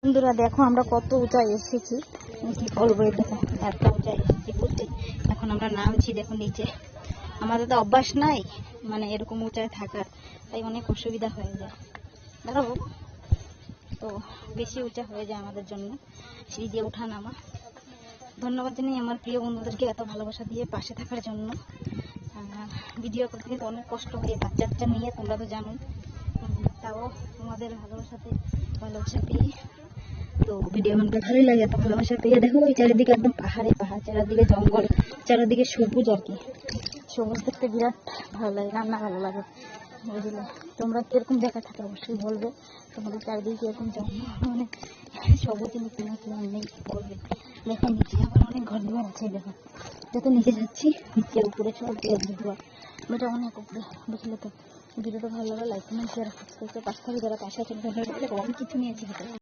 বন্ধুরা দেখো আমরা কত উঁচায় এসেছি, কি বলবো, দেখো এত উঁচায় এসেছি বুঝতে। এখন আমরা নামছি, দেখো নিচে। আমাদের তো অভ্যাস নাই মানে এরকম উঁচায় থাকার, তাই অনেক অসুবিধা হয়ে যায়। দেখো তো বেশি উঁচা হয়ে যায় আমাদের জন্য সিঁড়ি দিয়ে ওঠা নামা। ধন্যবাদ জানাই আমার প্রিয় বন্ধুদেরকে এত ভালোবাসা দিয়ে পাশে থাকার জন্য। ভিডিও করতে কিন্তু অনেক কষ্ট হয়ে বাচ্চা নিয়ে, তোমরা তো জানোই। তাও তোমাদের ভালোবাসা পেয়ে তো ভিডিও বানাতে ভালোই লাগে। এত ভালোবাসা পেয়ে দেখো ওই চারিদিকে একদম পাহাড়ে পাহাড়, চারিদিকে জঙ্গল, চারিদিকে সবুজ আর কি। সবুজ দেখতে বিরাট ভালো লাগে, রান্না ভালো লাগে বুঝলে। তোমরা কিরকম দেখা থাকে অবশ্যই বলবে, তোমাদের চারিদিকে কিরকম জঙ্গল মানে সবুজ নেই বলবে। দেখো নিচে আবার অনেক ঘর দুয়ার আছে, দেখো যত নিচে যাচ্ছি নিচে উপরে সব ঘর, এটা অনেক উপরে বুঝলে। তো ভিডিওটা ভালো লাগে লাইক কমেন্ট শেয়ার সাবস্ক্রাইব করে পাশে থাকি, যারা পাশে আছেন অনেক কিছু নিয়েছি হাতে।